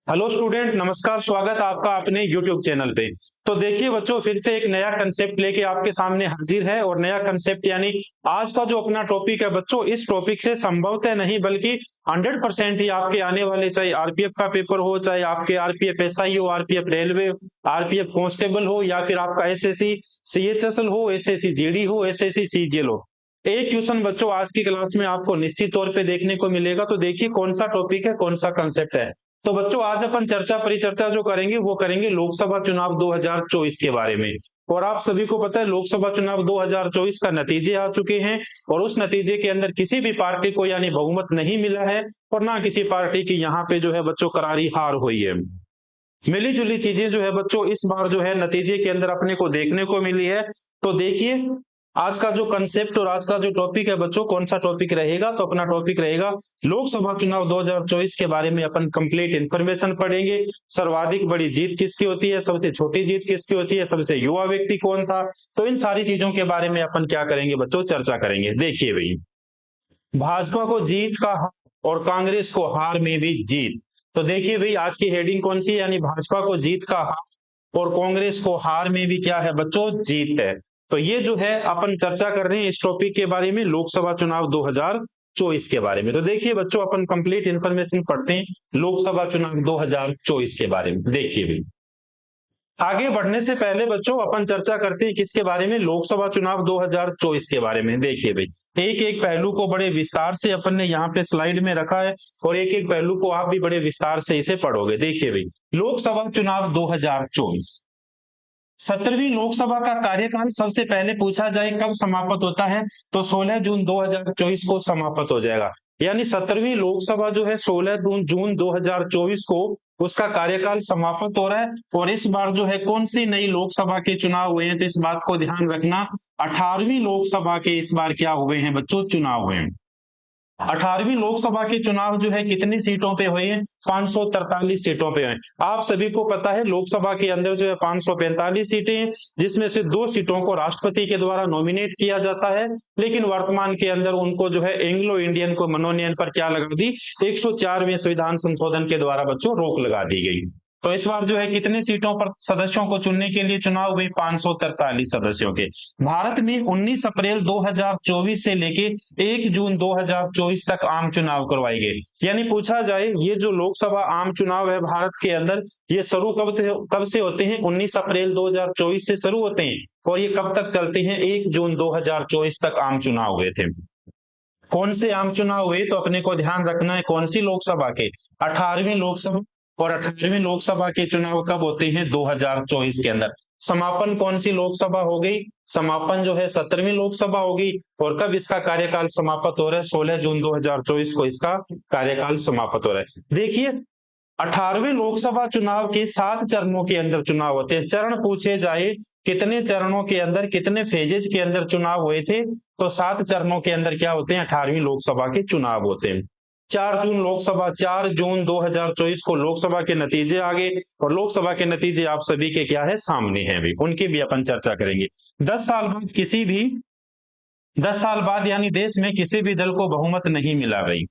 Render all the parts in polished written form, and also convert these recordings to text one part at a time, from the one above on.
Hello student, नमस्कार। स्वागत है आपका अपने यूट्यूब चैनल पे। तो देखिए बच्चों, फिर से एक नया कंसेप्ट लेके आपके सामने हाजिर है। और नया कंसेप्ट यानी आज का जो अपना टॉपिक है बच्चों, इस टॉपिक से संभवतः नहीं बल्कि 100% ही आपके आने वाले, चाहे आरपीएफ का पेपर हो, चाहे आपके आरपीएफ एसआई हो, आरपीएफ रेलवे, आरपीएफ कांस्टेबल हो, या फिर आपका एसएससी सीएचएसएल हो, एसएससी जीडी हो, एसएससी सीजीएल हो, एक क्वेश्चन बच्चों आज की क्लास में आपको निश्चित तौर पे देखने को मिलेगा। तो देखिए कौन सा टॉपिक है, कौन सा कंसेप्ट है। तो बच्चों आज अपन चर्चा परिचर्चा जो करेंगे वो करेंगे लोकसभा चुनाव 2024 के बारे में। और आप सभी को पता है लोकसभा चुनाव 2024 का नतीजे आ चुके हैं। और उस नतीजे के अंदर किसी भी पार्टी को यानी बहुमत नहीं मिला है, और ना किसी पार्टी की यहाँ पे जो है बच्चों करारी हार हुई है। मिली जुली चीजें जो है बच्चों इस बार जो है नतीजे के अंदर अपने को देखने को मिली है। तो देखिए आज का जो कंसेप्ट और आज का जो टॉपिक है बच्चों, कौन सा टॉपिक रहेगा। तो अपना टॉपिक रहेगा लोकसभा चुनाव 2024 के बारे में अपन कंप्लीट इंफॉर्मेशन पढ़ेंगे। सर्वाधिक बड़ी जीत किसकी होती है, सबसे छोटी जीत किसकी होती है, सबसे युवा व्यक्ति कौन था। तो इन सारी चीजों के बारे में अपन क्या करेंगे बच्चों, चर्चा करेंगे। देखिए भाई, भाजपा को जीत का और कांग्रेस को हार में भी जीत। तो देखिए भाई आज की हेडिंग कौन सी है, यानी भाजपा को जीत का हार और कांग्रेस को हार में भी क्या है बच्चों, जीत है। तो ये जो है अपन चर्चा कर रहे हैं इस टॉपिक के बारे में, लोकसभा चुनाव 2024 के बारे में। तो देखिए बच्चों अपन कंप्लीट इंफॉर्मेशन पढ़ते हैं लोकसभा चुनाव 2024 के बारे में। देखिए भाई, आगे बढ़ने से पहले बच्चों अपन चर्चा करते हैं किसके बारे में, लोकसभा चुनाव 2024 के बारे में। देखिए भाई, एक एक पहलू को बड़े विस्तार से अपन ने यहाँ पे स्लाइड में रखा है, और एक एक पहलू को आप भी बड़े विस्तार से इसे पढ़ोगे। देखिए भाई, लोकसभा चुनाव 2024, 17वीं लोकसभा का कार्यकाल सबसे पहले पूछा जाए कब समाप्त होता है, तो 16 जून 2024 को समाप्त हो जाएगा। यानी 17वीं लोकसभा जो है 16 जून 2024 को उसका कार्यकाल समाप्त हो रहा है। और इस बार जो है कौन सी नई लोकसभा के चुनाव हुए हैं, तो इस बात को ध्यान रखना, 18वीं लोकसभा के इस बार क्या हुए हैं बच्चों, चुनाव हुए हैं। 18वीं लोकसभा के चुनाव जो है कितनी सीटों पे हुए हैं, 543 सीटों पे हुए। आप सभी को पता है लोकसभा के अंदर जो है 545 सीटें हैं, जिसमें से 2 सीटों को राष्ट्रपति के द्वारा नॉमिनेट किया जाता है। लेकिन वर्तमान के अंदर उनको जो है एंग्लो इंडियन को मनोनयन पर क्या लगा दी, 104वें संविधान संशोधन के द्वारा बच्चों रोक लगा दी गई। तो इस बार जो है कितने सीटों पर सदस्यों को चुनने के लिए चुनाव हुए, 543 सदस्यों के। भारत में 19 अप्रैल 2024 से लेके 1 जून 2024 तक आम चुनाव करवाए गए। यानी पूछा जाए ये जो लोकसभा आम चुनाव है भारत के अंदर, ये शुरू कब से होते हैं, 19 अप्रैल 2024 से शुरू होते हैं, और ये कब तक चलते हैं, 1 जून 2024 तक आम चुनाव हुए थे। कौन से आम चुनाव हुए, तो अपने को ध्यान रखना है कौन सी लोकसभा के, 18वीं लोकसभा। और 18वीं लोकसभा के चुनाव कब होते हैं, 2024 के अंदर। समापन कौन सी लोकसभा हो गई, समापन जो है 17वीं लोकसभा होगी। और कब इसका कार्यकाल समाप्त हो रहा है, 16 जून 2024 को इसका कार्यकाल समाप्त हो रहा है। देखिए 18वें लोकसभा चुनाव के 7 चरणों के अंदर चुनाव होते हैं। चरण पूछे जाए कितने चरणों के अंदर, कितने फेजेज के अंदर चुनाव हुए थे, तो 7 चरणों के अंदर क्या होते हैं, 18वीं लोकसभा के चुनाव होते हैं। 4 जून 2024 को लोकसभा के नतीजे आ गए, और लोकसभा के नतीजे आप सभी के क्या है, सामने हैं भी, उनकी भी अपन चर्चा करेंगे। 10 साल बाद 10 साल बाद यानी देश में किसी भी दल को बहुमत नहीं मिला भाई।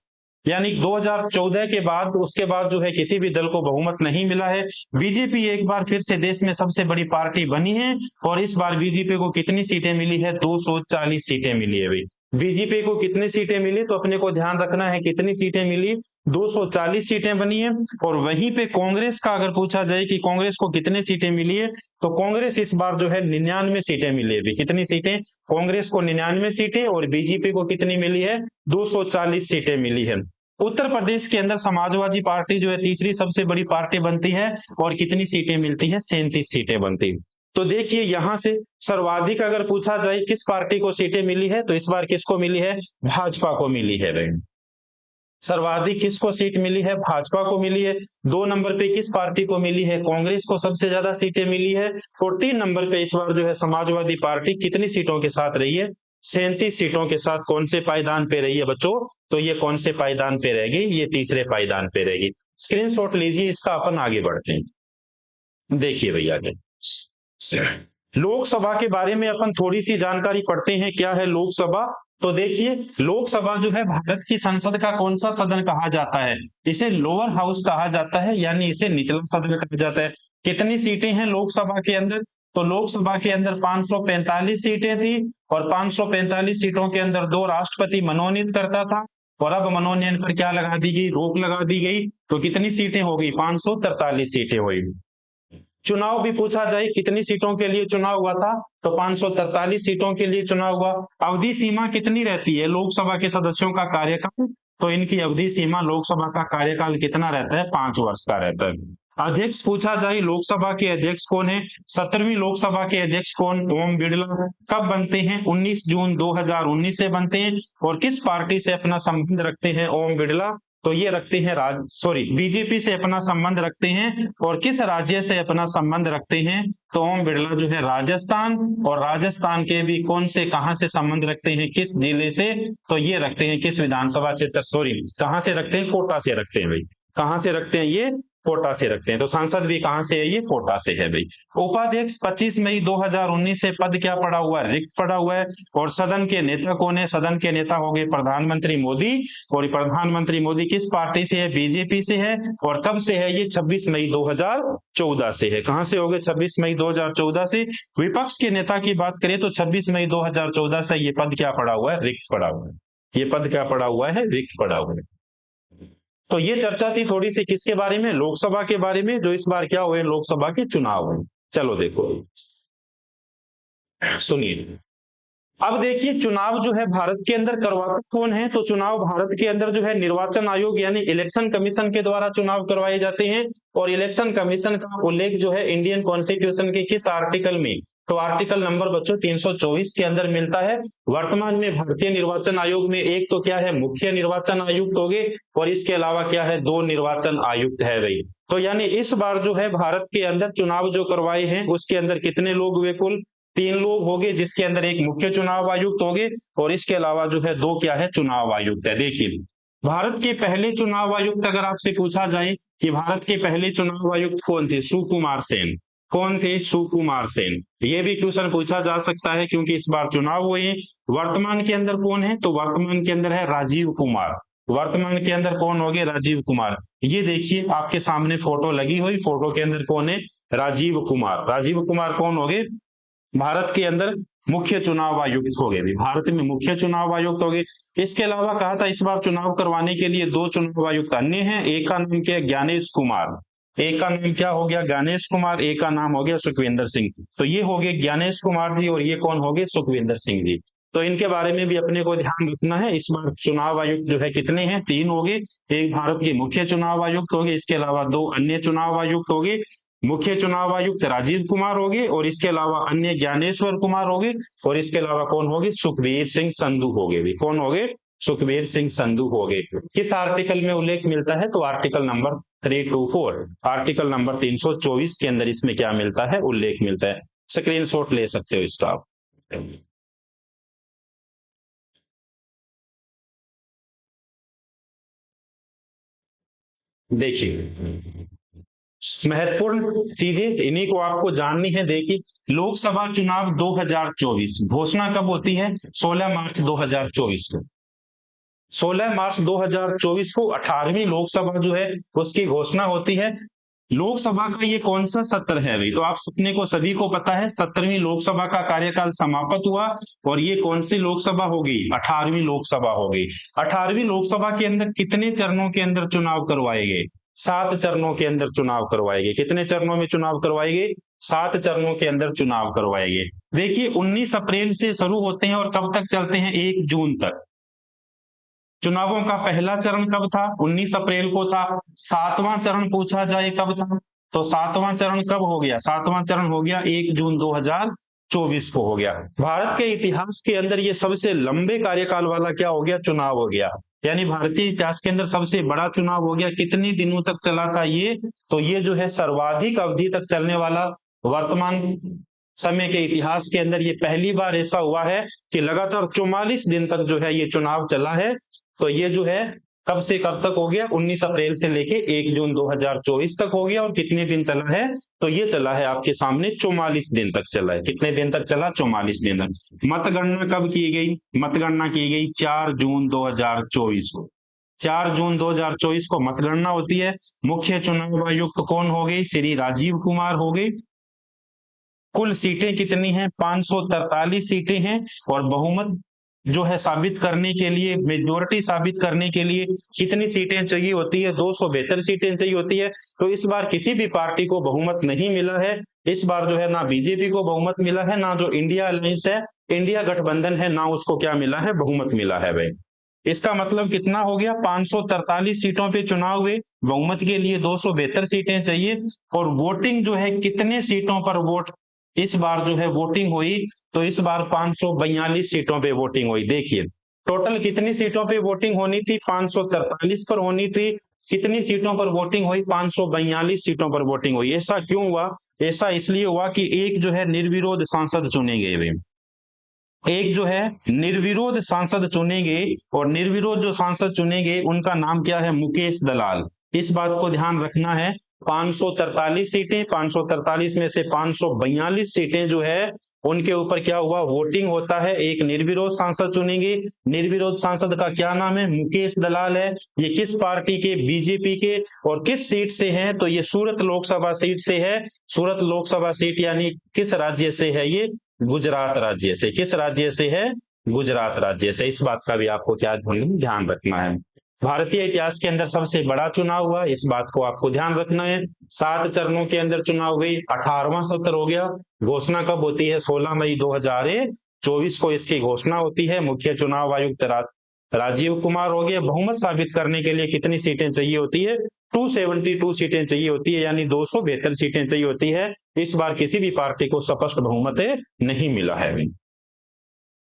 यानी 2014 के बाद, उसके बाद जो है किसी भी दल को बहुमत नहीं मिला है। बीजेपी एक बार फिर से देश में सबसे बड़ी पार्टी बनी है, और इस बार बीजेपी को कितनी सीटें मिली है, 240 सीटें मिली है भाई। बीजेपी को कितनी सीटें मिली, तो अपने को ध्यान रखना है कितनी सीटें मिली, 240 सीटें बनी है। और वहीं पे कांग्रेस का अगर पूछा जाए कि कांग्रेस को कितनी सीटें मिली है, तो कांग्रेस इस बार जो है 99 सीटें मिली है। कितनी सीटें, कांग्रेस को 99 सीटें, और बीजेपी को कितनी मिली है, 240 सीटें मिली है। उत्तर प्रदेश के अंदर समाजवादी पार्टी जो है तीसरी सबसे बड़ी पार्टी बनती है, और कितनी सीटें मिलती है, 37 सीटें बनती। तो देखिए यहां से सर्वाधिक अगर पूछा जाए किस पार्टी को सीटें मिली है, तो इस बार किसको मिली है, भाजपा को मिली है भाई। सर्वाधिक किसको सीट मिली है, भाजपा को मिली है। 2 नंबर पे किस पार्टी को मिली है, कांग्रेस को सबसे ज्यादा सीटें मिली है। और 3 नंबर पे इस बार जो है समाजवादी पार्टी कितनी सीटों के साथ रही है, 37 सीटों के साथ कौन से पायदान पे रही है बच्चों, तो ये कौन से पायदान पे रहेगी, ये तीसरे पायदान पे रहेगी। स्क्रीनशॉट लीजिए इसका, अपन आगे बढ़ते हैं। देखिए भैया आगे लोकसभा के बारे में अपन थोड़ी सी जानकारी पढ़ते हैं। क्या है लोकसभा, तो देखिए, लोकसभा जो है भारत की संसद का कौन सा सदन कहा जाता है? इसे लोअर हाउस कहा जाता है, यानी इसे निचला सदन कहा जाता है। कितनी सीटें हैं लोकसभा के अंदर? तो लोकसभा के अंदर 545 सीटें थी, और 545 सीटों के अंदर 2 राष्ट्रपति मनोनीत करता था, और अब मनोनयन पर क्या लगा दी गई? रोक लगा दी गई। तो कितनी सीटें हो गई? 543 सीटें हुई। चुनाव भी पूछा जाए, कितनी सीटों के लिए चुनाव हुआ था? तो 543 सीटों के लिए चुनाव हुआ। अवधि सीमा कितनी रहती है लोकसभा के सदस्यों का कार्यकाल? तो इनकी अवधि सीमा लोकसभा का कार्यकाल कितना रहता है? 5 वर्ष का रहता है। अध्यक्ष पूछा जाए, लोकसभा के अध्यक्ष कौन है? 17वीं लोकसभा के अध्यक्ष कौन? ओम बिड़ला। कब बनते हैं? 19 जून 2019 से बनते हैं। और किस पार्टी से अपना संबंध रखते हैं ओम बिड़ला? तो ये रखते हैं बीजेपी से अपना संबंध रखते हैं। और किस राज्य से अपना संबंध रखते हैं? तो ओम बिड़ला जो है राजस्थान, और राजस्थान के भी कौन से, कहां से संबंध रखते हैं, किस जिले से? तो ये रखते हैं किस विधानसभा क्षेत्र, कहां से रखते हैं? कोटा से रखते हैं भाई। कहां से रखते हैं? ये कोटा से रखते हैं। तो सांसद भी कहां से है? ये कोटा से है भाई। उपाध्यक्ष 25 मई 2019 से पद क्या पड़ा हुआ है? रिक्त पड़ा हुआ है। और सदन के नेता कौन है? सदन के नेता हो गए प्रधानमंत्री मोदी। और प्रधानमंत्री मोदी किस पार्टी से है? बीजेपी से है। और कब से है? ये 26 मई 2014 से है। कहां से हो गए? 26 मई 2014 से। विपक्ष के नेता की बात करें तो 26 मई 2014 से ये पद क्या पड़ा हुआ है? रिक्त पड़ा हुआ है। ये पद क्या पड़ा हुआ है? रिक्त पड़ा हुआ है। तो ये चर्चा थी थोड़ी सी किसके बारे में? लोकसभा के बारे में, जो इस बार क्या हुए? लोकसभा के चुनाव हुए। चलो देखो, सुनिए। अब देखिए, चुनाव जो है भारत के अंदर करवाता कौन है? तो चुनाव भारत के अंदर जो है निर्वाचन आयोग यानी इलेक्शन कमीशन के द्वारा चुनाव करवाए जाते हैं। और इलेक्शन कमीशन का उल्लेख जो है इंडियन कॉन्स्टिट्यूशन के किस आर्टिकल में? तो आर्टिकल नंबर बच्चों 324 के अंदर मिलता है। वर्तमान में भारतीय निर्वाचन आयोग में एक तो क्या है? मुख्य निर्वाचन आयुक्त हो गए, और इसके अलावा क्या है? 2 निर्वाचन आयुक्त है भाई। तो यानी इस बार जो है भारत के अंदर चुनाव जो करवाए हैं उसके अंदर कितने लोग हुए? कुल 3 लोग हो गए, जिसके अंदर एक मुख्य चुनाव आयुक्त हो गए, और इसके अलावा जो है 2 क्या है? चुनाव आयुक्त है। देखिए, भारत के पहले चुनाव आयुक्त अगर आपसे पूछा जाए कि भारत के पहले चुनाव आयुक्त कौन थे? सुकुमार सेन। कौन थे? सुकुमार सेन। ये भी क्वेश्चन पूछा जा सकता है क्योंकि इस बार चुनाव हुए हैं। वर्तमान के अंदर कौन है? तो वर्तमान के अंदर है राजीव कुमार। वर्तमान के अंदर कौन हो गए? राजीव कुमार। ये देखिए आपके सामने फोटो लगी हुई, फोटो के अंदर कौन है? राजीव कुमार। राजीव कुमार कौन हो गए? भारत के अंदर मुख्य चुनाव आयुक्त हो गए। भारत में मुख्य चुनाव आयुक्त हो गए। इसके अलावा कहा था इस बार चुनाव करवाने के लिए 2 चुनाव आयुक्त अन्य हैं। एक का नाम क्या है? ज्ञानेश कुमार। एक का नाम क्या हो गया? ज्ञानेश कुमार। एक का नाम हो गया सुखविंदर सिंह। तो ये हो गए ज्ञानेश कुमार जी, और ये कौन हो गए? सुखविंदर सिंह जी। तो इनके बारे में भी अपने को ध्यान रखना है। इस बार चुनाव आयुक्त जो है कितने हैं? 3 हो गए। एक भारत के मुख्य चुनाव आयुक्त हो गए, इसके अलावा 2 अन्य चुनाव आयुक्त हो गए। मुख्य चुनाव आयुक्त राजीव कुमार हो गए, और इसके अलावा अन्य ज्ञानेश्वर कुमार हो गए, और इसके अलावा कौन हो गए? सुखबीर सिंह संधू हो गए। कौन हो गए? सुखबीर सिंह संधू हो गए। किस आर्टिकल में उल्लेख मिलता है? तो आर्टिकल नंबर 324, आर्टिकल नंबर 324 के अंदर इसमें क्या मिलता है? उल्लेख मिलता है। स्क्रीनशॉट ले सकते हो इसका आप। देखिए, महत्वपूर्ण चीजें इन्हीं को आपको जाननी है। देखिए, लोकसभा चुनाव 2024 घोषणा कब होती है? 16 मार्च 2024 को। 16 मार्च 2024 को 18वीं लोकसभा जो है उसकी घोषणा होती है। लोकसभा का ये कौन सा सत्र है भाई? तो आप अपने को सभी को पता है 17वीं लोकसभा का कार्यकाल समाप्त हुआ, और ये कौन सी लोकसभा होगी? 18वीं लोकसभा होगी। 18वीं लोकसभा के अंदर कितने चरणों के अंदर चुनाव करवाए गए? 7 चरणों के अंदर चुनाव करवाए गए। कितने चरणों में चुनाव करवाए गए? 7 चरणों के अंदर चुनाव करवाए गए। देखिए, 19 अप्रैल से शुरू होते हैं और कब तक चलते हैं? 1 जून तक। चुनावों का पहला चरण कब था? 19 अप्रैल को था। 7वां चरण पूछा जाए कब था? तो 7वां चरण कब हो गया? 7वां चरण हो गया 1 जून 2024 को हो गया। भारत के इतिहास के अंदर ये सबसे लंबे कार्यकाल वाला क्या हो गया? चुनाव हो गया। यानी भारतीय इतिहास के अंदर सबसे बड़ा चुनाव हो गया। कितने दिनों तक चला था ये? तो ये जो है सर्वाधिक अवधि तक चलने वाला, वर्तमान समय के इतिहास के अंदर ये पहली बार ऐसा हुआ है कि लगातार 44 दिन तक जो है ये चुनाव चला है। तो ये जो है कब से कब तक हो गया? 19 अप्रैल से लेके 1 जून 2024 तक हो गया। और कितने दिन चला है? तो ये चला है आपके सामने 44 दिन तक चला है। कितने दिन तक चला? 44 दिन तक। मतगणना कब की गई? मतगणना की गई 4 जून 2024 को। 4 जून 2024 को मतगणना होती है। मुख्य चुनाव आयुक्त कौन हो गए? श्री राजीव कुमार हो गए। कुल सीटें कितनी हैं? 543 सीटें हैं। और बहुमत जो है साबित करने के लिए, मेजोरिटी साबित करने के लिए कितनी सीटें चाहिए होती है? 272 सीटें चाहिए होती है। तो इस बार किसी भी पार्टी को बहुमत नहीं मिला है। इस बार जो है ना बीजेपी को बहुमत मिला है, ना जो इंडिया अलायंस है, इंडिया गठबंधन है, ना उसको क्या मिला है? बहुमत मिला है भाई। इसका मतलब कितना हो गया? 543 सीटों पे चुनाव हुए, बहुमत के लिए 272 सीटें चाहिए। और वोटिंग जो है कितने सीटों पर वोट इस बार जो है वोटिंग हुई? तो इस बार 542 सीटों पे वोटिंग हुई। देखिए टोटल कितनी सीटों पे वोटिंग होनी थी? 543 पर होनी थी। कितनी सीटों पर वोटिंग हुई? 542 सीटों पर वोटिंग हुई। ऐसा क्यों हुआ? ऐसा इसलिए हुआ कि एक जो है निर्विरोध सांसद चुने गए। एक जो है निर्विरोध सांसद चुनेंगे। और निर्विरोध जो सांसद चुनेंगे उनका नाम क्या है? मुकेश दलाल। इस बात को ध्यान रखना है। 543 सीटें, 543 में से 542 सीटें जो है उनके ऊपर क्या हुआ? वोटिंग होता है। एक निर्विरोध सांसद चुनेंगे। निर्विरोध सांसद का क्या नाम है? मुकेश दलाल है। ये किस पार्टी के? बीजेपी के। और किस सीट से है? तो ये सूरत लोकसभा सीट से है। सूरत लोकसभा सीट यानी किस राज्य से है? ये गुजरात राज्य से। किस राज्य से है? गुजरात राज्य से। इस बात का भी आपको क्या ध्यान रखना है। भारतीय इतिहास के अंदर सबसे बड़ा चुनाव हुआ, इस बात को आपको ध्यान रखना है। 7 चरणों के अंदर चुनाव हुई, 18वां सत्र हो गया। घोषणा कब होती है? 16 मई 2024 को इसकी घोषणा होती है। मुख्य चुनाव आयुक्त राजीव कुमार हो गए। बहुमत साबित करने के लिए कितनी सीटें चाहिए होती है? 272 सीटें चाहिए होती है, यानी 272 सीटें चाहिए होती है। इस बार किसी भी पार्टी को स्पष्ट बहुमत नहीं मिला है।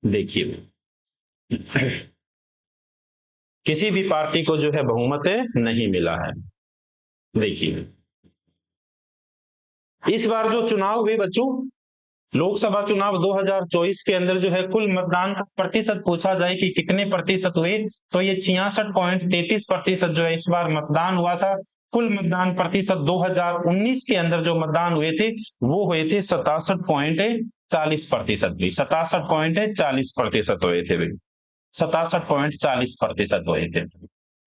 देखिए किसी भी पार्टी को जो है बहुमत नहीं मिला है। देखिए इस बार जो चुनाव हुए बच्चों, लोकसभा चुनाव 2024 के अंदर जो है कुल मतदान का प्रतिशत पूछा जाए कि कितने प्रतिशत हुए, तो ये 66.33% जो है इस बार मतदान हुआ था। कुल मतदान प्रतिशत 2019 के अंदर जो मतदान हुए थे वो हुए थे 67.40%। भी 67.40% हुए थे भाई। 67.40% हुए थे।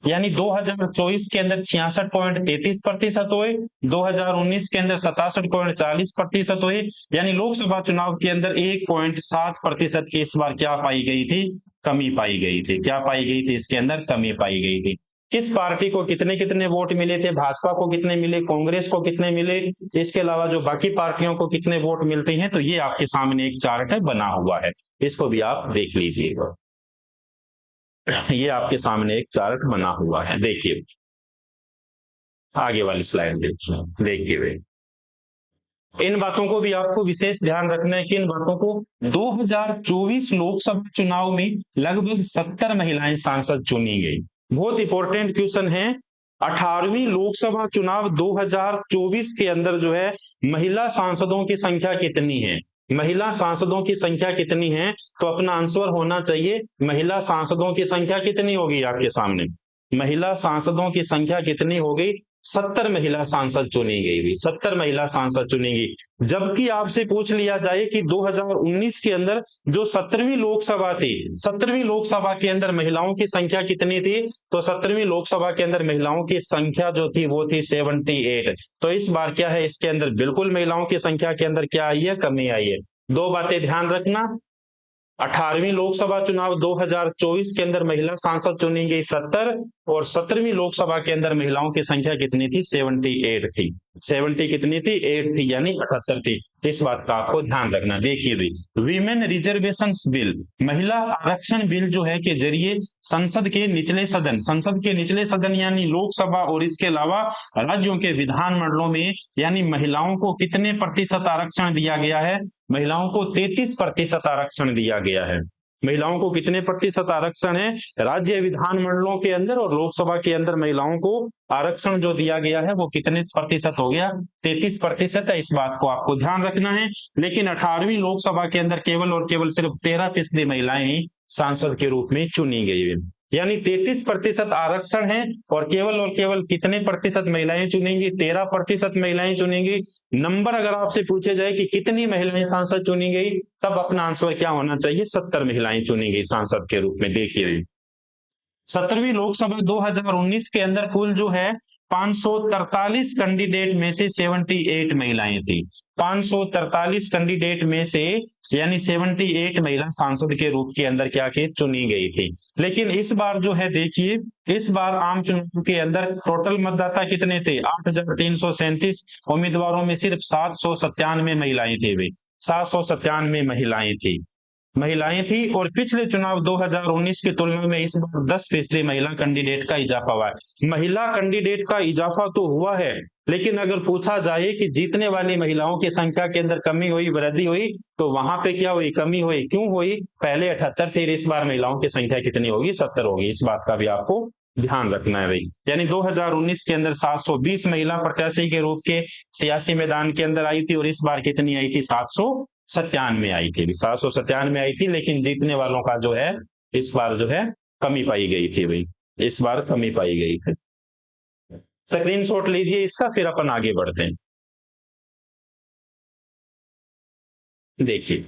यानी 2024 के अंदर 66.33% हुए, 2019 के अंदर 67.40% हुए। यानी लोकसभा चुनाव के अंदर 1.7% की इस बार क्या पाई गई थी? कमी पाई गई थी। क्या पाई गई थी? इसके अंदर कमी पाई गई थी। किस पार्टी को कितने कितने वोट मिले थे? भाजपा को कितने मिले? कांग्रेस को कितने मिले? इसके अलावा जो बाकी पार्टियों को कितने वोट मिलते हैं? तो ये आपके सामने एक चार्ट बना हुआ है, इसको भी आप देख लीजिएगा। ये आपके सामने एक चार्ट बना हुआ है। देखिए आगे वाली स्लाइड देखिए इन बातों को भी आपको विशेष ध्यान रखना है कि इन बातों को 2024 लोकसभा चुनाव में लगभग 70 महिलाएं सांसद चुनी गई। बहुत इंपॉर्टेंट क्वेश्चन है। 18वीं लोकसभा चुनाव 2024 के अंदर जो है महिला सांसदों की संख्या कितनी है? महिला सांसदों की संख्या कितनी है? तो अपना आंसर होना चाहिए महिला सांसदों की संख्या कितनी होगी आपके सामने। महिला सांसदों की संख्या कितनी हो गई? 70 महिला सांसद चुनी गई। 70 महिला सांसद चुनी गई। जबकि आपसे पूछ लिया जाए कि 2019 के अंदर जो 17वीं लोकसभा थी, 17वीं लोकसभा के अंदर महिलाओं की संख्या कितनी थी? तो 17वीं लोकसभा के अंदर महिलाओं की संख्या जो थी वो थी 78। तो इस बार क्या है? इसके अंदर बिल्कुल महिलाओं की संख्या के अंदर क्या आई है? कमी आई है। दो बातें ध्यान रखना। 18वीं लोकसभा चुनाव 2024 के अंदर महिला सांसद चुनी गई 70। और 17वीं लोकसभा के अंदर महिलाओं की संख्या कितनी थी? 78 थी। 70 कितनी थी? 8 थी, यानी 78 थी। इस बात का आपको ध्यान रखना। देखिए भी वीमेन रिजर्वेशन बिल, महिला आरक्षण बिल जो है के जरिए संसद के निचले सदन यानी लोकसभा और इसके अलावा राज्यों के विधान मंडलों में यानी महिलाओं को कितने प्रतिशत आरक्षण दिया गया है? महिलाओं को 33% आरक्षण दिया गया है। महिलाओं को कितने प्रतिशत आरक्षण है? राज्य विधान मंडलों के अंदर और लोकसभा के अंदर महिलाओं को आरक्षण जो दिया गया है वो कितने प्रतिशत हो गया? 33% है। इस बात को आपको ध्यान रखना है। लेकिन 18वीं लोकसभा के अंदर केवल और केवल सिर्फ 13% महिलाएं ही सांसद के रूप में चुनी गई है। यानी 33% आरक्षण है और केवल कितने प्रतिशत महिलाएं चुनेंगी? 13% महिलाएं चुनेंगी। नंबर अगर आपसे पूछे जाए कि कितनी महिलाएं सांसद चुनी गई, तब अपना आंसर क्या होना चाहिए? 70 महिलाएं चुनी गई सांसद के रूप में। देखिए 17वीं लोकसभा 2019 के अंदर कुल जो है 543 कैंडिडेट में से 78 महिलाएं थी। 543 कैंडिडेट में से यानी 78 महिला सांसद के रूप के अंदर क्या के चुनी गई थी। लेकिन इस बार जो है देखिए, इस बार आम चुनाव के अंदर टोटल मतदाता कितने थे? 8,337 उम्मीदवारों में सिर्फ 797 महिलाएं थे। वे 797 महिलाएं थी और पिछले चुनाव 2019 की तुलना में इस बार 10% महिला कैंडिडेट का इजाफा हुआ है। महिला कैंडिडेट का इजाफा तो हुआ है, लेकिन अगर पूछा जाए कि जीतने वाली महिलाओं की संख्या के अंदर कमी हुई, वृद्धि हुई, तो वहां पे क्या हुई? कमी हुई। क्यों हुई? पहले 78 थे, इस बार महिलाओं की संख्या कितनी होगी? 70 होगी। इस बात का भी आपको ध्यान रखना है भाई। यानी 2019 के अंदर 720 महिला प्रत्याशी के रूप के सियासी मैदान के अंदर आई थी और इस बार कितनी आई थी? 797 आई थी। 797 आई थी, लेकिन जीतने वालों का जो है इस बार जो है कमी पाई गई थी भाई। इस बार कमी पाई गई थी। स्क्रीनशॉट लीजिए इसका, फिर अपन आगे बढ़ते हैं। देखिए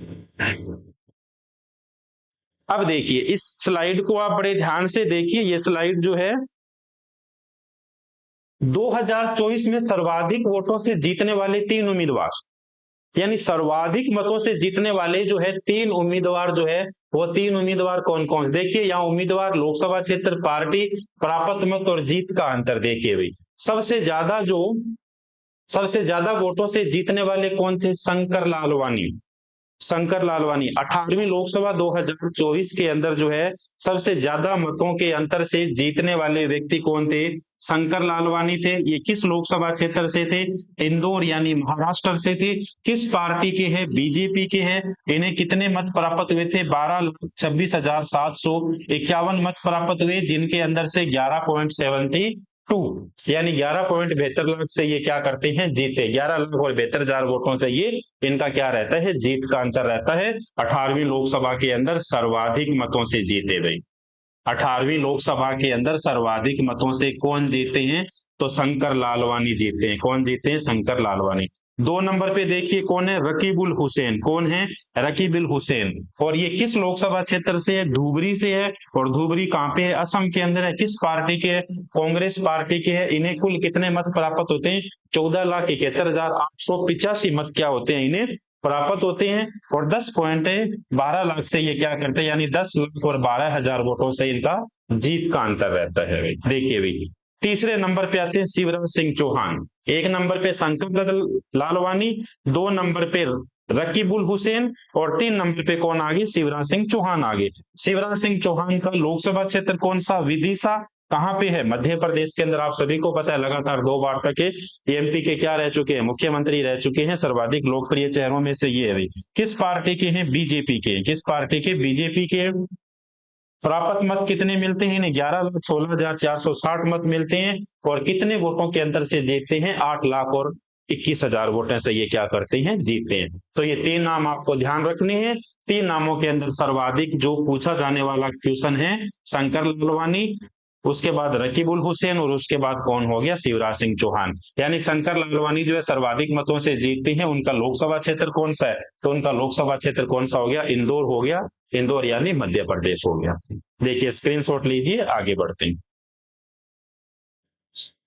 अब देखिए इस स्लाइड को आप बड़े ध्यान से देखिए। ये स्लाइड जो है 2024 में सर्वाधिक वोटों से जीतने वाले 3 उम्मीदवार, यानी सर्वाधिक मतों से जीतने वाले जो है 3 उम्मीदवार जो है, वो 3 उम्मीदवार कौन कौन? देखिए यहाँ उम्मीदवार, लोकसभा क्षेत्र, पार्टी, प्राप्त मत और जीत का अंतर देखिए भाई। सबसे ज्यादा वोटों से जीतने वाले कौन थे? शंकर लालवानी। 18वीं लोकसभा 2024 के अंदर जो है सबसे ज्यादा मतों के अंतर से जीतने वाले व्यक्ति कौन थे? शंकर लालवानी थे। ये किस लोकसभा क्षेत्र से थे? इंदौर यानी महाराष्ट्र से थे। किस पार्टी के हैं? बीजेपी के हैं। इन्हें कितने मत प्राप्त हुए थे? 12,26,751 मत प्राप्त हुए, जिनके अंदर से 11.72 यानी 11.72 लाख से ये क्या करते हैं? जीते। 11,72,000 वोटों से ये इनका क्या रहता है? जीत का अंतर रहता है। 18वीं लोकसभा के अंदर सर्वाधिक मतों से जीते भाई। 18वीं लोकसभा के अंदर सर्वाधिक मतों से कौन जीते हैं? तो शंकर लालवानी जीते हैं। कौन जीते हैं? शंकर लालवानी। 2 नंबर पे देखिए कौन है? रकीबुल हुसैन। कौन है? रकीबुल हुसैन। और ये किस लोकसभा क्षेत्र से है? धुबरी से है। और धुबरी कहां पे है? असम के अंदर है। किस पार्टी के है? कांग्रेस पार्टी के है। इन्हें कुल कितने मत प्राप्त होते हैं? 14,71,885 मत क्या होते हैं? इन्हें प्राप्त होते हैं। और 10.12 लाख से ये क्या करते हैं? यानी 10 लाख और 12,000 वोटों से इनका जीत का अंतर रहता है। देखिए भाई तीसरे नंबर पे आते हैं शिवराज सिंह चौहान। 1 नंबर पे शंकर लालवानी, 2 नंबर पे रकीबुल हुसैन और 3 नंबर पे कौन आगे? शिवराज सिंह चौहान आगे। शिवराज सिंह चौहान का लोकसभा क्षेत्र कौन सा? विदिशा। कहां पे है? मध्य प्रदेश के अंदर। आप सभी को पता है लगातार 2 बार तक एमपी के क्या रह चुके हैं? मुख्यमंत्री रह चुके हैं। सर्वाधिक लोकप्रिय चेहरों में से ये है। किस पार्टी के हैं? बीजेपी के। किस पार्टी के? बीजेपी के। प्राप्त मत कितने मिलते हैं? 11,16,460 मत मिलते हैं। और कितने वोटों के अंतर से जीतते हैं? 8,21,000 वोटों से ये क्या करते हैं? जीतते हैं। तो ये 3 नाम आपको ध्यान रखने हैं। 3 नामों के अंदर सर्वाधिक जो पूछा जाने वाला क्वेश्चन है शंकर लालवानी, उसके बाद रकीबुल हुसैन और उसके बाद कौन हो गया? शिवराज सिंह चौहान। यानी शंकर लालवानी जो है सर्वाधिक मतों से जीतते हैं। उनका लोकसभा क्षेत्र कौन सा है? तो उनका लोकसभा क्षेत्र कौन सा हो गया? इंदौर हो गया। इंदौर यानी मध्य प्रदेश हो गया। देखिए स्क्रीनशॉट लीजिए, आगे बढ़ते हैं।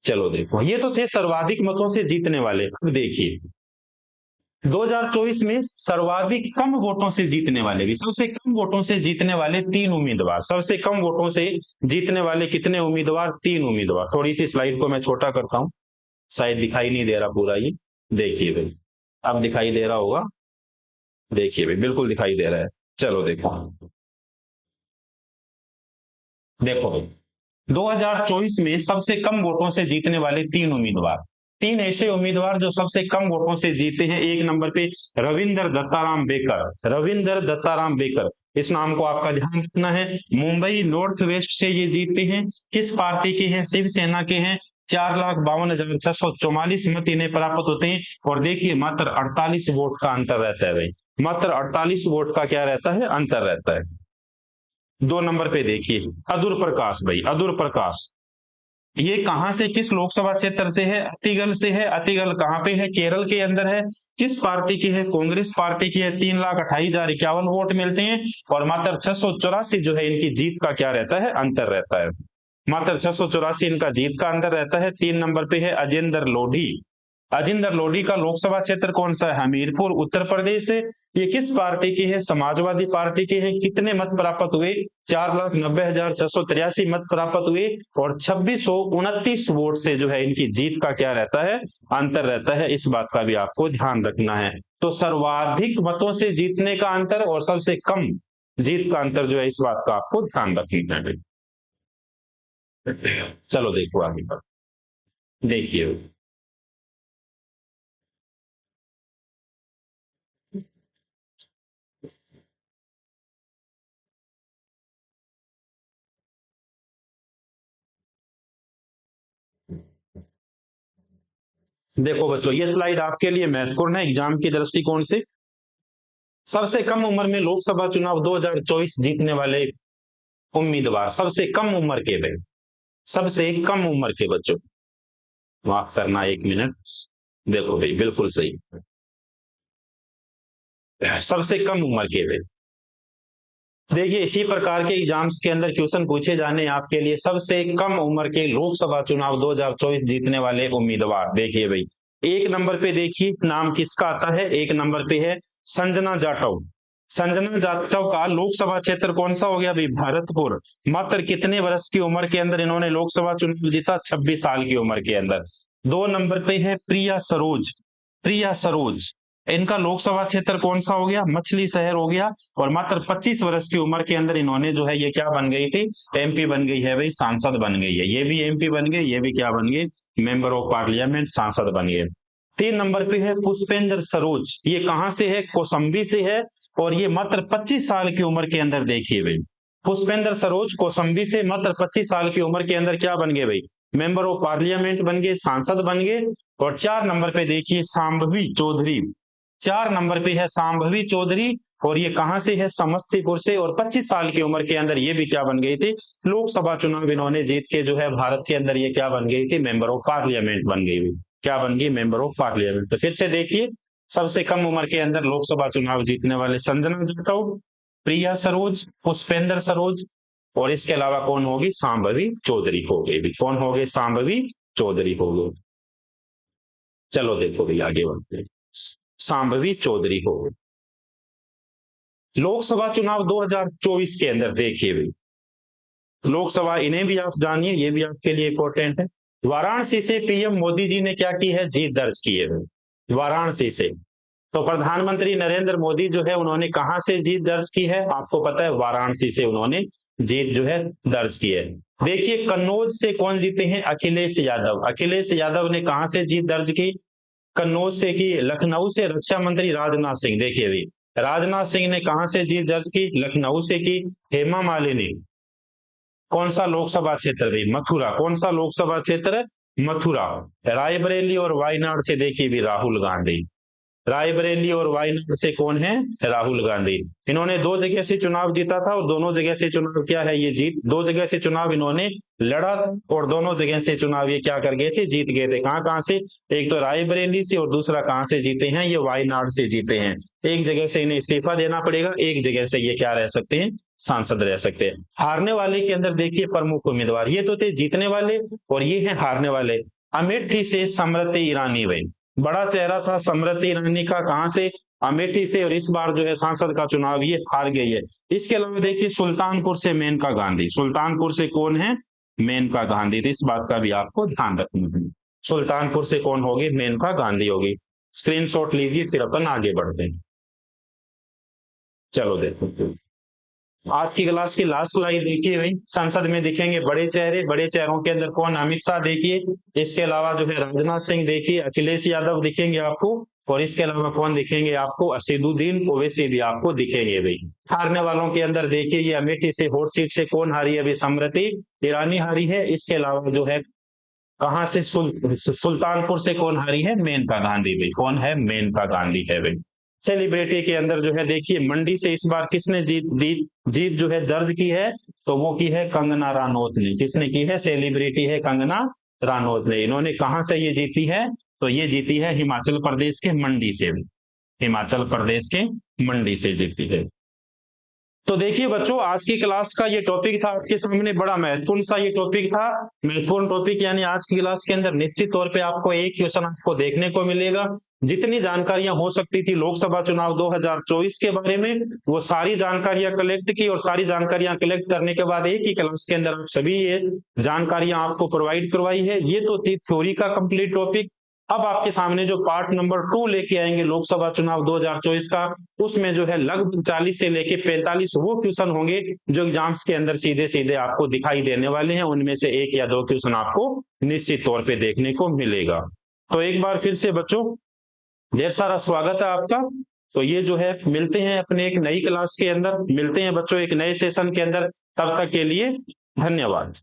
चलो देखो ये तो थे सर्वाधिक मतों से जीतने वाले। अब देखिए 2024 में सर्वाधिक कम वोटों से जीतने वाले भी, सबसे कम वोटों से जीतने वाले 3 उम्मीदवार। सबसे कम वोटों से जीतने वाले कितने उम्मीदवार? 3 उम्मीदवार। थोड़ी सी स्लाइड को मैं छोटा करता हूं, शायद दिखाई नहीं दे रहा पूरा ये। देखिए भाई अब दिखाई दे रहा होगा। देखिए भाई बिल्कुल दिखाई दे रहा है। चलो देखो देखो भाई 2024 में सबसे कम वोटों से जीतने वाले 3 उम्मीदवार, 3 ऐसे उम्मीदवार जो सबसे कम वोटों से जीते हैं। 1 नंबर पे रविंदर दत्ताराम बेकर। रविंदर दत्ताराम बेकर, इस नाम को आपका ध्यान रखना है। मुंबई नॉर्थ वेस्ट से ये जीतते हैं। किस पार्टी के हैं? शिवसेना के हैं। 4,52,644 मत इन्हें प्राप्त होते हैं। और देखिए मात्र 48 वोट का अंतर रहता है भाई। मात्र 48 वोट का क्या रहता है? अंतर रहता है। 2 नंबर पे देखिए अदूर प्रकाश भाई, अदूर प्रकाश, ये कहां से, किस लोकसभा क्षेत्र से है? अतिगल से है। अतिगल कहां पे है? केरल के अंदर है। किस पार्टी की है? कांग्रेस पार्टी की है। 3,28,051 वोट मिलते हैं और मात्र 684 जो है इनकी जीत का क्या रहता है? अंतर रहता है। मात्र 684 इनका जीत का अंतर रहता है। 3 नंबर पे है अजेंद्र लोधी। अजिंदर लोधी का लोकसभा क्षेत्र कौन सा है? हमीरपुर उत्तर प्रदेश से। ये किस पार्टी की है? समाजवादी पार्टी की है। कितने मत प्राप्त हुए? 4,90,683 मत प्राप्त हुए और 2629 वोट से जो है इनकी जीत का क्या रहता है? अंतर रहता है। इस बात का भी आपको ध्यान रखना है। तो सर्वाधिक मतों से जीतने का अंतर और सबसे कम जीत का अंतर जो है, इस बात का आपको ध्यान रखना है। चलो देखो आगे पर, देखिए देखो बच्चों, ये स्लाइड आपके लिए महत्वपूर्ण है एग्जाम के दृष्टिकोण से। सबसे कम उम्र में लोकसभा चुनाव 2024 जीतने वाले उम्मीदवार, सबसे कम उम्र के थे, सबसे कम उम्र के बच्चों, माफ करना 1 मिनट। देखो भाई बिल्कुल सही, सबसे कम उम्र के थे। देखिए इसी प्रकार के एग्जाम्स के अंदर क्वेश्चन पूछे जाने आपके लिए, सबसे कम उम्र के लोकसभा चुनाव 2024 जीतने वाले उम्मीदवार। देखिए भाई 1 नंबर पे देखिए नाम किसका आता है? 1 नंबर पे है संजना जाटव। संजना जाटव का लोकसभा क्षेत्र कौन सा हो गया भाई? भरतपुर। मात्र कितने वर्ष की उम्र के अंदर इन्होंने लोकसभा चुनाव जीता? 26 साल की उम्र के अंदर। 2 नंबर पे है प्रिया सरोज। प्रिया सरोज, इनका लोकसभा क्षेत्र कौन सा हो गया? मछली शहर हो गया और मात्र 25 वर्ष की उम्र के अंदर इन्होंने जो है ये क्या बन गई थी? एमपी बन गई है भाई, सांसद बन गई है। ये भी एमपी बन गई, ये भी क्या बन गई? मेंबर ऑफ पार्लियामेंट, सांसद बन गए। 3 नंबर पे है पुष्पेंद्र सरोज। ये कहां से है? कौशाम्बी से है और ये मात्र 25 साल की उम्र के अंदर, देखिए भाई पुष्पेंद्र सरोज कौशाम्बी से मात्र 25 साल की उम्र के अंदर क्या बन गए भाई? मेंबर ऑफ पार्लियामेंट बन गए, सांसद बन गए। और 4 नंबर पे देखिए शांभवी चौधरी। 4 नंबर पे है शांभवी चौधरी और ये कहां से है? समस्तीपुर से और 25 साल की उम्र के अंदर ये भी क्या बन गई थी? लोकसभा चुनाव इन्होंने जीत के जो है भारत के अंदर ये क्या बन गई थी? मेंबर ऑफ पार्लियामेंट बन गई। क्या बन गई? Member of parliament. तो फिर से देखिए सबसे कम उम्र के अंदर लोकसभा चुनाव जीतने वाले संजना जाटव, प्रिया सरोज, पुष्पेंद्र सरोज और इसके अलावा कौन होगी? शांभवी चौधरी हो गई। कौन हो गए? शांभवी चौधरी हो गए। चलो देखो भाई आगे बढ़ते हैं। शांभवी चौधरी हो गई। लोकसभा चुनाव 2024 के अंदर देखिए भाई, लोकसभा, इन्हें भी आप जानिए, ये भी आपके लिए इंपॉर्टेंट है। वाराणसी से पीएम मोदी जी ने क्या की है? जीत दर्ज की है। वाराणसी से। तो प्रधानमंत्री नरेंद्र मोदी जो है उन्होंने कहां से जीत दर्ज की है? आपको पता है वाराणसी से उन्होंने जीत जो है दर्ज की है। देखिए कन्नौज से कौन जीते हैं? अखिलेश यादव। अखिलेश यादव ने कहां से जीत दर्ज की? कन्नौज से की। लखनऊ से रक्षा मंत्री राजनाथ सिंह, देखिए भाई राजनाथ सिंह ने कहां से जीत दर्ज की? लखनऊ से की। हेमा मालिनी कौन सा लोकसभा क्षेत्र भाई? मथुरा। कौन सा लोकसभा क्षेत्र? मथुरा। रायबरेली और वायनाड से देखिए भी राहुल गांधी। रायबरेली और वायनाड से कौन है? राहुल गांधी। इन्होंने 2 जगह से चुनाव जीता था और दोनों जगह से चुनाव क्या है? ये जीत, 2 जगह से चुनाव इन्होंने लड़ा और दोनों जगह से चुनाव ये क्या कर गए थे? जीत गए थे। कहां कहां से? एक तो रायबरेली से और दूसरा कहां से जीते हैं? ये वायनाड से जीते हैं। एक जगह से इन्हें इस्तीफा देना पड़ेगा, एक जगह से ये क्या रह सकते हैं? सांसद रह सकते हैं। हारने वाले के अंदर देखिए प्रमुख उम्मीदवार, ये तो थे जीतने वाले और ये हैं हारने वाले। अमेठी से स्मृति ईरानी भाई, बड़ा चेहरा था स्मृति ईरानी का, कहां से? अमेठी से और इस बार जो है सांसद का चुनाव ये हार गई है। इसके अलावा देखिए सुल्तानपुर से मेनका गांधी। सुल्तानपुर से कौन है? मेनका गांधी। तो इस बात का भी आपको ध्यान रखना है। सुल्तानपुर से कौन होगी? मेनका गांधी होगी। स्क्रीनशॉट लीजिए फिर अपन आगे बढ़ते हैं। चलो देखो आज की क्लास की लास्ट स्लाइड देखिए भाई, संसद में दिखेंगे बड़े चेहरे। बड़े चेहरों के अंदर कौन? अमित शाह देखिए, इसके अलावा जो है राजनाथ सिंह देखिए, अखिलेश यादव दिखेंगे आपको और इसके अलावा कौन दिखेंगे आपको? असदुद्दीन ओवैसी भी आपको दिखेंगे भाई। हारने वालों के अंदर देखिए ये अमेठी से हॉट सीट से कौन हारी है? अभी स्मृति ईरानी हारी है। इसके अलावा जो है कहां से? सुल्तानपुर से कौन हारी है? मेनका गांधी भाई। कौन है? मेनका गांधी है भाई। सेलिब्रिटी के अंदर जो है देखिए मंडी से इस बार किसने जीत जो है दर्ज की है, तो वो की है कंगना रानौत ने। किसने की है? सेलिब्रिटी है कंगना रानौत ने। इन्होंने कहां से ये जीती है? तो ये जीती है हिमाचल प्रदेश के मंडी से। हिमाचल प्रदेश के मंडी से जीती है। तो देखिए बच्चों, आज की क्लास का ये टॉपिक था आपके सामने, बड़ा महत्वपूर्ण सा ये टॉपिक था। महत्वपूर्ण टॉपिक यानी आज की क्लास के अंदर निश्चित तौर पे आपको एक क्वेश्चन आपको देखने को मिलेगा। जितनी जानकारियां हो सकती थी लोकसभा चुनाव 2024 के बारे में, वो सारी जानकारियां कलेक्ट की, और सारी जानकारियां कलेक्ट करने के बाद एक ही क्लास के अंदर आप सभी ये जानकारियां आपको प्रोवाइड करवाई है। ये तो थी थ्योरी का कंप्लीट टॉपिक। अब आपके सामने जो पार्ट नंबर 2 लेके आएंगे लोकसभा चुनाव 2024 का, उसमें जो है लगभग 40 से लेके 45 वो क्वेश्चन होंगे जो एग्जाम्स के अंदर सीधे सीधे आपको दिखाई देने वाले हैं। उनमें से एक या दो क्वेश्चन आपको निश्चित तौर पे देखने को मिलेगा। तो एक बार फिर से बच्चों ढेर सारा स्वागत है आपका। तो ये जो है मिलते हैं अपने एक नई क्लास के अंदर, मिलते हैं बच्चों एक नए सेशन के अंदर। तब तक के लिए धन्यवाद।